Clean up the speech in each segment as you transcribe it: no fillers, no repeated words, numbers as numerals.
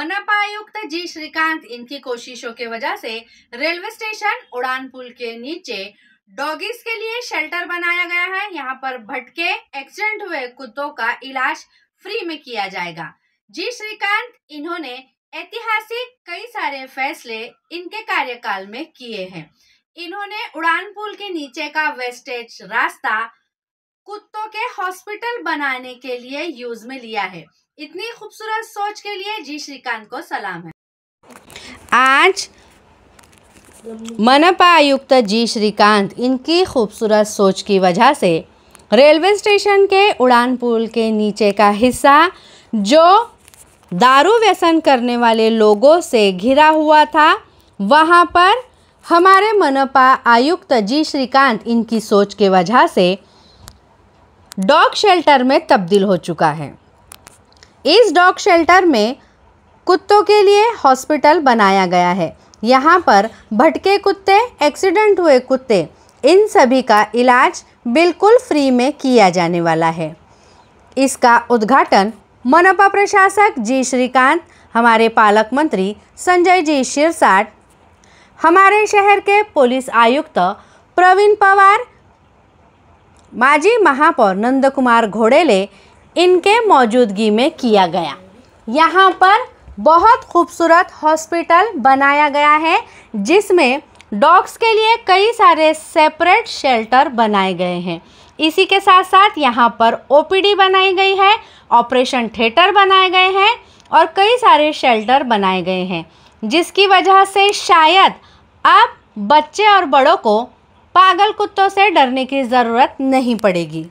मनपा आयुक्त जी श्रीकांत इनकी कोशिशों की वजह से रेलवे स्टेशन उड़ान पुल के नीचे डॉगीज के लिए शेल्टर बनाया गया है। यहाँ पर भटके एक्सीडेंट हुए कुत्तों का इलाज फ्री में किया जाएगा। जी श्रीकांत इन्होंने ऐतिहासिक कई सारे फैसले इनके कार्यकाल में किए हैं। इन्होंने उड़ान पुल के नीचे का वेस्टेज रास्ता कुत्तों के हॉस्पिटल बनाने के लिए यूज में लिया है। इतनी खूबसूरत सोच के लिए जी श्रीकांत को सलाम है। आज मनपा आयुक्त जी श्रीकांत इनकी खूबसूरत सोच की वजह से रेलवे स्टेशन के उड़ान पुल के नीचे का हिस्सा जो दारू व्यसन करने वाले लोगों से घिरा हुआ था, वहां पर हमारे मनपा आयुक्त जी श्रीकांत इनकी सोच के वजह से डॉग शेल्टर में तब्दील हो चुका है। इस डॉग शेल्टर में कुत्तों के लिए हॉस्पिटल बनाया गया है। यहाँ पर भटके कुत्ते, एक्सीडेंट हुए कुत्ते, इन सभी का इलाज बिल्कुल फ्री में किया जाने वाला है। इसका उद्घाटन मनपा प्रशासक जी श्रीकांत, हमारे पालक मंत्री संजय जी शिरसाट, हमारे शहर के पुलिस आयुक्त प्रवीण पवार, माजी महापौर नंदकुमार घोड़ेले, इनके मौजूदगी में किया गया। यहाँ पर बहुत खूबसूरत हॉस्पिटल बनाया गया है जिसमें डॉग्स के लिए कई सारे सेपरेट शेल्टर बनाए गए हैं। इसी के साथ साथ यहाँ पर ओपीडी बनाई गई है, ऑपरेशन थिएटर बनाए गए हैं और कई सारे शेल्टर बनाए गए हैं, जिसकी वजह से शायद अब बच्चे और बड़ों को पागल कुत्तों से डरने की ज़रूरत नहीं पड़ेगी।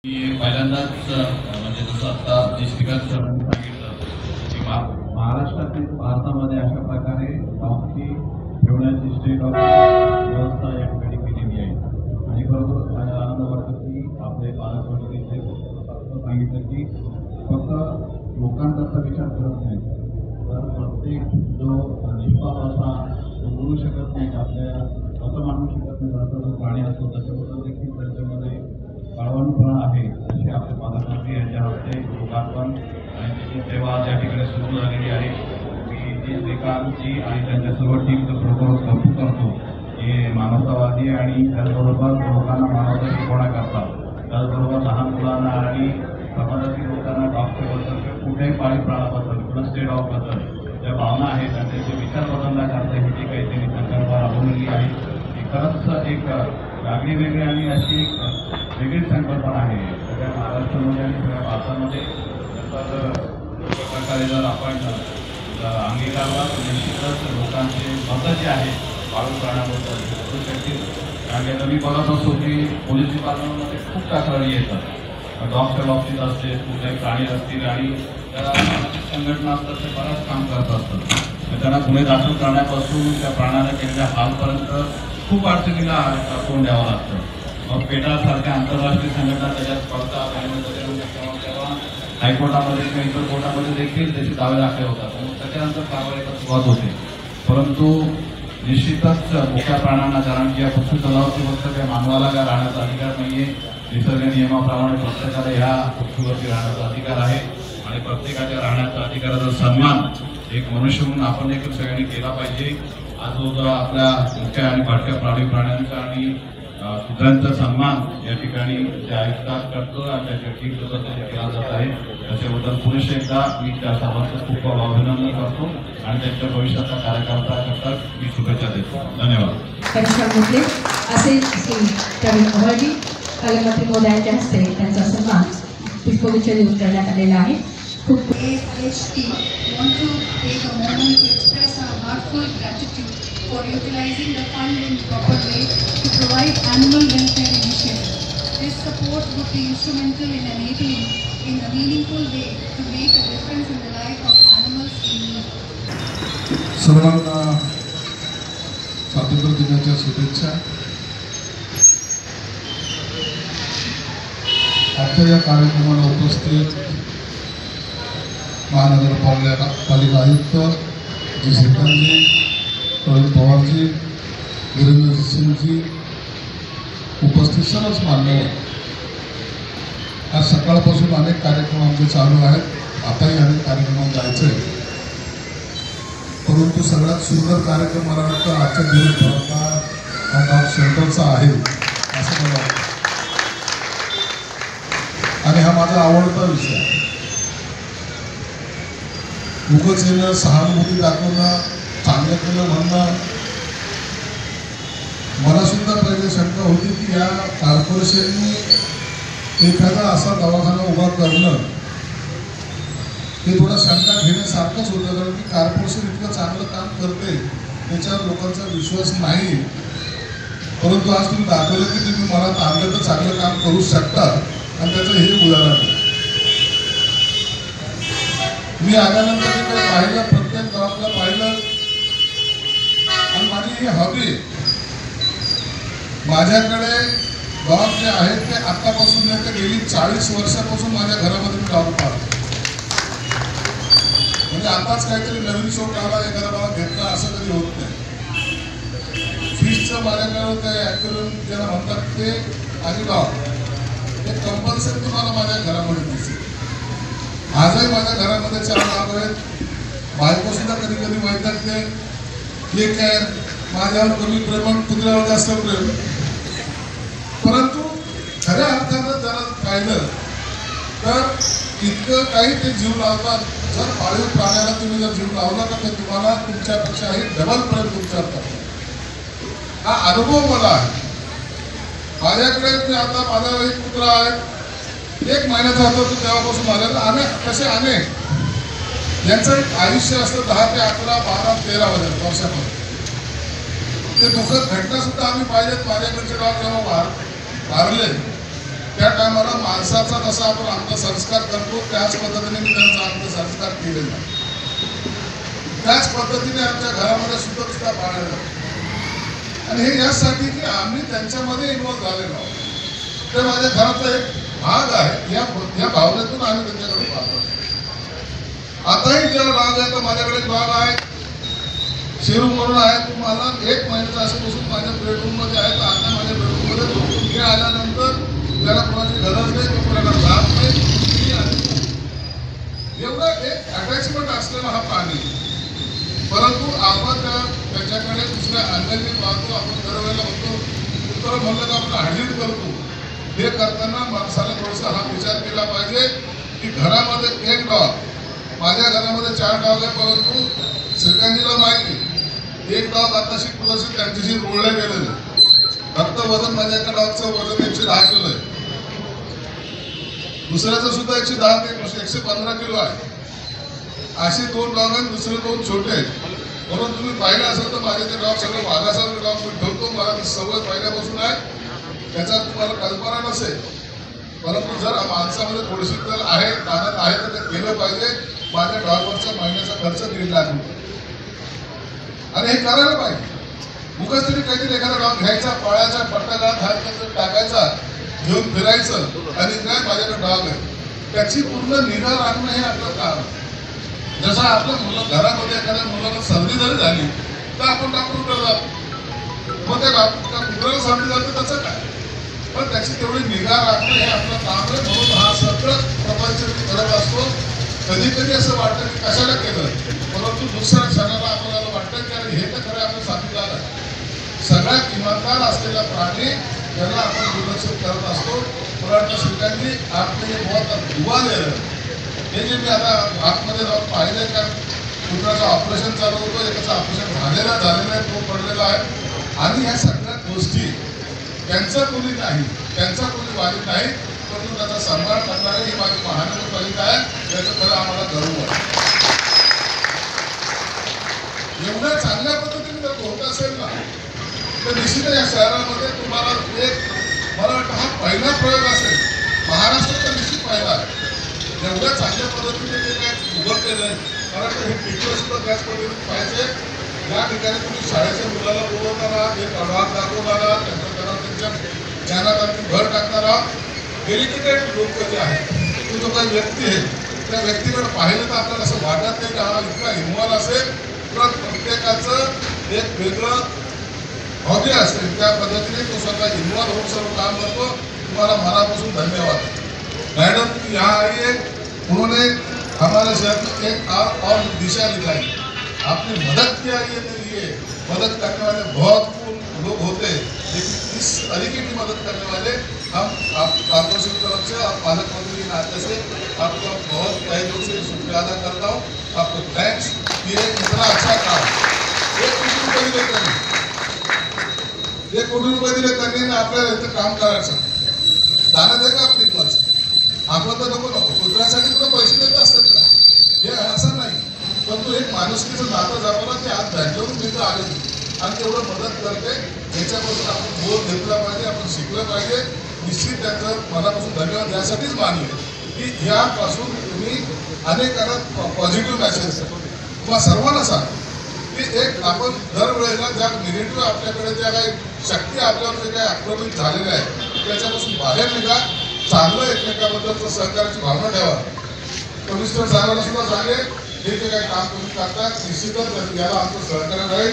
पहिल्यांदाच म्हणजे जसं आता श्रीकांत सरांनी सांगितलं की महाराष्ट्रातील भारतामध्ये अशा प्रकारे डॉगची ठेवण्याची स्टेट ऑफ व्यवस्था या ठिकाणी केलेली आहे आणि बरोबर मला आनंद वाटतो की आपले पालकमंत्री सांगितलं की फक्त लोकांचा विचार करत नाही तर प्रत्येक जो निष्पाप असा तो बोलू शकत नाही आपल्या असं मानू शकत नाही असा जो प्राणी असतो त्याच्याबद्दल देखील त्यांच्यामध्ये कळवणूपणा आहे असे आपले पालकमंत्री यांच्या हस्ते लोकार्पण आणि त्याची सेवा ज्या ठिकाणी सुरू झालेली आहे मी जी श्रीकांतजी आणि त्यांच्या सर्व टीमचं खरोखर कौतुक करतो हे मानवतावादी आणि त्याचबरोबर लोकांना मानवता शिकवण्याकरता त्याचबरोबर लहान मुलांना आणि समाजातील लोकांना डॉक्टरबद्दल किंवा कुठल्याही पाळीव प्राण्याबद्दल किंवा स्टेट ऑफबद्दल ज्या भावना आहेत आणि त्यांचे विचार बदलण्याकरता ही जी काही त्यांनी संकल्पना राबवलेली आहे ती खरंच एक वेगळी वेगळी आणि अशी एक वेगळीच संकल्पना आहे सगळ्या महाराष्ट्रामध्ये आणि सगळ्या भारतामध्ये त्याचा प्रकारे जर आपण अंगीकारला तर निश्चितच लोकांचे मत जे आहे पाळीव प्राण्याबद्दल करू शकतील. कारण मी बघत असतो की पोलीस डिपार्टमेंटमध्ये खूप तक्रारी येतात डॉगच्या बाबतीत असते कुठल्याही प्राणी असतील आणि त्याला सामाजिक संघटना असतात ते बरंच काम करत असतात त्यांना गुन्हे दाखल करण्यापासून त्या प्राण्याला केलेल्या हालपर्यंत खूप अडचणीला तोंड द्यावं लागतं. मग पेटासारख्या आंतरराष्ट्रीय संघटना त्याच्यात पडतात आणि तेव्हा हायकोर्टामध्ये किंवा इतर कोर्टामध्ये देखील त्याचे दावे दाखले होतात मग त्याच्यानंतर कारवाईला सुरुवात होते. परंतु निश्चितच मुख्या प्राण्यांना कारण की या पक्षी तलावाची फक्त त्या मानवाला काय राहण्याचा अधिकार नाहीये निसर्ग नियमाप्रमाणे प्रत्येकाला ह्या पृथ्वीवरती राहण्याचा अधिकार आहे आणि प्रत्येकाच्या राहण्याचा अधिकाराचा सन्मान एक मनुष्य म्हणून आपण देखील सगळ्यांनी केला पाहिजे. आज जो आपल्या मुख्य आणि भाटक्या पाळीव प्राण्यांचा आणि कुत्र्यांचा सन्मान या ठिकाणी जे आयुक्तात करतो आणि त्याच्या टीमसोबत केला जात आहे त्याच्याबद्दल पुरेसे एकदा मी त्या सर्वांचं खूप अभिनंदन करतो आणि त्यांच्या भविष्याचा कार्यकर्ता मी शुभेच्छा देतो. धन्यवाद. असे श्री प्रवीण पवारजी पालकमंत्री महोदयांच्या हस्ते त्यांचा सन्मान पुष्पगुच्छ देऊन करण्यात आलेला आहे. खूप want to take a moment to express our heartfelt gratitude for utilizing the fund in proper way to provide animal welfare initiatives. This support would be instrumental in enabling in a meaningful way to make a difference in the life of animals in need. सर्वांना स्वातंत्र्य दिनाच्या शुभेच्छा. आजच्या या कार्यक्रमाला उपस्थित महानगरपालिका आयुक्त जी श्रीकांतजी, प्रवीण पवारजी, वीरेंद्र सिंगजी, उपस्थित सर्वच मान्यवर. आज सकाळपासून अनेक कार्यक्रम आमचे चालू आहेत. आताही अनेक कार्यक्रमात जायचं आहे परंतु सगळ्यात सुंदर कार्यक्रम मला वाटतं आजच्या दिवसभराचा हा डॉग शेल्टरचा आहे असं मला वाटतं आणि हा माझा आवडता विषय आहे. उगाच येणं सहानुभूती दाखवणं चांगलं केलं म्हणणं मला सुद्धा पहिले शंका होती की या कॉर्पोरेशननी एखादा असा दवाखाना उभा करणं हे थोडं शंका घेण्यासारखंच होतं कारण की कॉर्पोरेशन इतकं चांगलं काम करते त्याच्यावर लोकांचा विश्वास नाही. परंतु आज तुम्ही दाखवलं की तुम्ही मनात आणलं तर चांगलं काम करू शकता आणि त्याचं हे उदाहरण आहे. मी आल्यानंतर मी काही पाहिलं प्रत्येक गावाला पाहिलं आणि माझी ही हॉबी माझ्याकडे डॉग जे आहेत ते आतापासून नाही तर गेली 40 वर्षापासून माझ्या घरामध्ये मी डॉग पाळतो. म्हणजे आताच काहीतरी नवीन शो आला एखादा मला घेतला असं कधी होत नाही. फिशचं माझ्याकडे ते ॲक्वेरियम ज्याला म्हणतात ते आणि डॉग हे कंपल्सरी तुम्हाला माझ्या घरामध्ये दिसेल. आजही माझ्या घरामध्ये 4 डॉग आहेत. बायको सुद्धा कधी कधी वैतागते हे काय माझ्यावर कमी प्रेम कुत्र्यावर जास्त प्रेम. परंतु खऱ्या अर्थानं जरा पाहिलं तर इतकं काही ते जीव लावतात. जर पाळीव प्राण्याला तुम्ही जर जीव लावला तर ते तुम्हाला तुमच्यापेक्षाही डबल प्रेम तुमच्यावर करतात. हा अनुभव मला आहे. माझ्याकडे आता माझा एक कुत्रा आहे 1 महिन्याचा होता तो तेव्हापासून माझ्याला अनेक कसे अनेक यांचं एक आयुष्य असतं 10 ते 11, 12, 13 वर्षापर्यंत. ते दुःखद घटना सुद्धा आम्ही पाहिजेत. माझ्याकडचे डॉग जेव्हा वारले त्या टायमाला माणसाचा जसा आपण अंत्यसंस्कार करतो त्याच पद्धतीने मी त्यांचा अंत्यसंस्कार केलेला, त्याच पद्धतीने आमच्या घरामध्ये सुरक्षितता पाळलेला. आणि हे यासाठी की आम्ही त्यांच्यामध्ये इन्व्हॉल्व झालेलो आहोत. ते माझ्या घराचा एक भाग आहे, या भावनेतून आम्ही त्यांच्याकडे पाहतो. आताही जेव्हा डॉग आहे तर माझ्याकडे एक डॉग आहे, शिरू म्हणून आहे. तुम्हाला 1 महिन्याचा असून माझ्या बेडरूम मध्ये आहे. तर आता माझ्या बेडरूम मध्ये मी आल्यानंतर त्याला कोणाची गरज नाही, तो कोणाला जात नाही. एवढं एक अटॅचमेंट असलेला हा प्राणी. परंतु आपण त्याच्याकडे दुसऱ्या अंगाने पाहतो. आपण दरवेळेला म्हणतो कुत्र म्हणलं तर आपण हाडीत करतो. हे करताना माणसाला थोडासा हा विचार केला पाहिजे की घरामध्ये एक डॉग, माझ्या घरामध्ये 4 डॉग आहे, परंतु श्रीकांतजीला माहिती एक डॉग आताशी कुणाशी त्यांच्याशी रोळले गेलेलं. फक्त वजन माझ्या एका डॉगचं वजन 110 किलो आहे, दुसऱ्याचं सुद्धा 110 ते 115 किलो आहे. असे 2 डॉग आहेत, दुसरे 2 छोटे आहेत. म्हणून तुम्ही पाहिलं असेल तर माझे ते डॉग सगळं वाघासारखे डॉग मी ठेवतो. मला ती सवय पहिल्यापासून आहे, त्याचा तुम्हाला कल्पना नसेल. परंतु जर माणसामध्ये थोडीशी तर आहे, ताकद आहे तर ते केलं पाहिजे. माझ्या डॉगवरचा महिन्याचा खर्च 1.5 लाख रुपये आणि हे करायला पाहिजे. उगाच तरी काहीतरी एखादा डॉग घ्यायचा, पाळायचा, पट्टा घालायचा, टाकायचा, घेऊन फिरायचं आणि काय माझ्याकडे डॉग आहे. त्याची पूर्ण निगा राखणं हे आपलं काम. जसं आपल्या घरामध्ये एखाद्या मुलाला सर्दी जरी झाली तर आपण डॉक्टरकडे जातो. मग त्या कुत्र्याला सर्दी झाली तर त्याचं काय, पण त्याची तेवढी निगा राखणं हे आपलं काम आहे. म्हणून हा सगळं प्रपंच मी करत असतो. कधी कधी असं वाटतं की कशाला केलं, परंतु दुसऱ्या क्षणाला आपल्याला वाटतं की अरे हे तर खरं आपलं साथीदार आहे. सगळ्यात इमानदार असलेला प्राणी त्याला आपण दुर्लक्षित करत असतो. परंतु श्रीकांतजी आपले हे बहुत दुआ दे रहे. हे जे मी आता आतमध्ये जाऊन पाहिलंय का कुत्राचं ऑपरेशन चालू होतं, एकाचं ऑपरेशन झालेलं आहे, तो पडलेला आहे. आणि ह्या सगळ्या गोष्टी त्यांचा कोणी नाही, त्यांचा कोणी वाली नाही, परंतु त्याचा सन्मान करणारे ही माझी महानगरपालिका आहे. याचं खरं आम्हाला गर्व आहे. एवढ्या चांगल्या पद्धतीने जर होत असेल ना तर निश्चितच या शहरामध्ये तुम्हाला मला वाटतं हा पहिला प्रयोग असेल महाराष्ट्राचा, निश्चित पहिला आहे. एवढ्या चांगल्या पद्धतीने ते काय उभं केलंय. मला वाटतं हे टिकलं सुद्धा त्याच पद्धतीने पाहिजे. या ठिकाणी तुम्ही शाळेच्या मुलाला बोलवणारा, एक अडवाद दाखवणारा, त्यांच्या ज्ञानात आणखी भर टाकणारा, डेलिकेटेड लोक जे आहेत, तो जो काही व्यक्ती आहे त्या व्यक्तीकडे पाहिलं तर आपल्याला असं वाटत नाही की हा इतका इन्व्हॉल्व असेल. तर प्रत्येकाचं एक वेगळं हॉबी असते, त्या पद्धतीने तो स्वतः इन्व्हॉल्व होऊन सर्व काम करतो. तुम्हाला मनापासून धन्यवाद मैडम. यहाँ आइए, उन्होंने हमारे शहर में एक और दिशा दिखाई, आपने मदद किया. ये लिए मदद करने वाले बहुत लोग होते हैं, लेकिन इस तरीके की मदद करने वाले हम आप कॉर्पोरेशन की तरफ से और पालक मंत्री के नाते से आपका बहुत तहे दिल से शुक्रिया अदा करता हूँ. आपको थैंक्स. ये इतना अच्छा काम 1 कोटी रुपये दिले त्यांनी, 1 कोटी रुपये दिले त्यांनी आपल्याला इथं काम करायचं. दाना दे का आपली मत आपण तर नको कुत्र्यासाठी पण पैसे देत असतात का, हे असं नाही. पण तो एक माणुसकीचं नातं जपलं ते आज बँकेवरून तिथं आले आणि तेवढं मदत करते. याच्यापासून आपण बोध घेतला पाहिजे, आपण शिकलं पाहिजे. निश्चित त्याचं मनापासून धन्यवाद यासाठीच मानले की यापासून तुम्ही अनेकांना पॉझिटिव्ह मेसेज किंवा सर्वांना सांगा की एक आपण दरवेळेला ज्या निगेटिव्ह आपल्याकडे ज्या काही शक्ती आपल्यावर जे काही आक्रमित झालेल्या आहेत त्याच्यापासून बाहेर निघा. चांगलं एकमेकाबद्दलचं सहकार्याची भावना ठेवा. कमिशनर साहेबांना सुद्धा सांगे हे जे काही काम तुम्ही करतात निश्चितच याला आमचं सहकार्य राहील.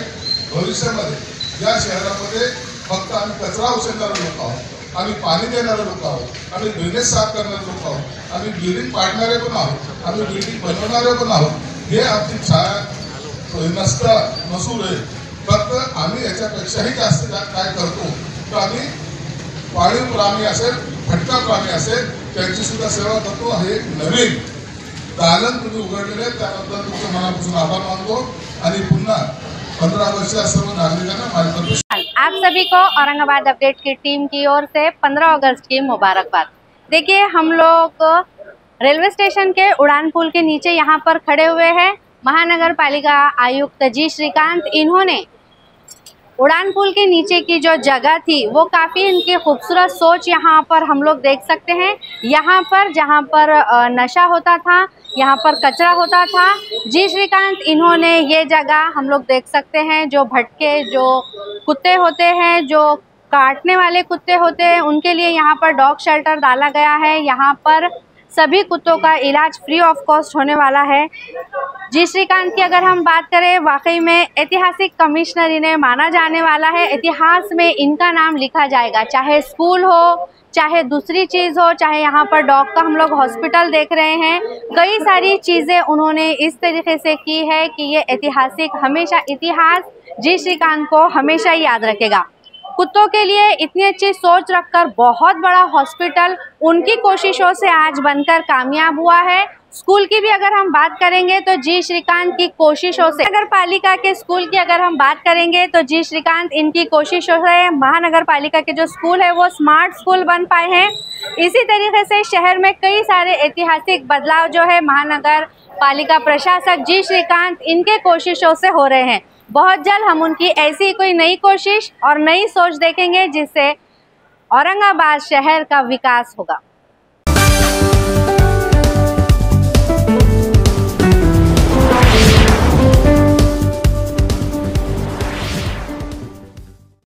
भविष्यामध्ये या शहरामध्ये फक्त आम्ही कचरा उचलणारे लोक आहोत, आम्ही पाणी देणारे लोक आहोत, आम्ही ड्रेनेज साफ करणारे लोक आहोत, आम्ही बिल्डिंग पाडणारे पण आहोत, आम्ही बिल्डिंग बनवणारे पण आहोत. हे आमची छाया नसू नये. फक्त आम्ही याच्यापेक्षाही जास्त काय करतो तर आम्ही पाळीव प्राणी असेल, भटका प्राणी असेल, त्यांची सुद्धा सेवा करतो. हे एक नवीन दालन तुम्ही उघडलेले आहे, त्याबद्दल तुमचं मनापासून आभार मानतो. आणि पुन्हा 15 वर्षीय सर्व नागरिकांना माझ्यातर्फे आप सभी को औरंगाबाद अपडेट की टीम की ओर से 15 अगस्त की मुबारकबाद. देखिए हम लोग रेलवे स्टेशन के उड़ान पुल के नीचे यहाँ पर खड़े हुए हैं. महानगर पालिका आयुक्त जी श्रीकांत, इन्होंने उड़ान पुल के नीचे की जो जगह थी वो काफ़ी इनकी खूबसूरत सोच यहाँ पर हम लोग देख सकते हैं। यहाँ पर जहाँ पर नशा होता था, यहाँ पर कचरा होता था, जी श्रीकांत इन्होंने ये जगह हम लोग देख सकते हैं, जो भटके जो कुत्ते होते हैं, जो काटने वाले कुत्ते होते हैं, उनके लिए यहाँ पर डॉग शेल्टर डाला गया है। यहाँ पर सभी कुत्तों का इलाज फ्री ऑफ कॉस्ट होने वाला है। जी श्रीकांत की अगर हम बात करें, वाकई में ऐतिहासिक कमिश्नर इन्हें माना जाने वाला है। इतिहास में इनका नाम लिखा जाएगा, चाहे स्कूल हो, चाहे दूसरी चीज़ हो, चाहे यहाँ पर डॉग का हम लोग हॉस्पिटल देख रहे हैं। कई सारी चीज़ें उन्होंने इस तरीके से की है कि ये ऐतिहासिक, हमेशा इतिहास जी श्रीकांत को हमेशा याद रखेगा। कुत्तों के लिए इतनी अच्छी सोच रखकर बहुत बड़ा हॉस्पिटल उनकी कोशिशों से आज बनकर कामयाब हुआ है। स्कूल की भी अगर हम बात करेंगे तो जी श्रीकांत की कोशिशों से, नगर पालिका के स्कूल की अगर हम बात करेंगे तो जी श्रीकांत इनकी कोशिशों से महानगर पालिका के जो स्कूल है वो स्मार्ट स्कूल बन पाए हैं। इसी तरीके से शहर में कई सारे ऐतिहासिक बदलाव जो है महानगर पालिका प्रशासक जी श्रीकांत इनके कोशिशों से हो रहे हैं। बहुत जल्द हम उनकी ऐसी कोई नई कोशिश और नई सोच देखेंगे जिससे औरंगाबाद शहर का विकास होगा।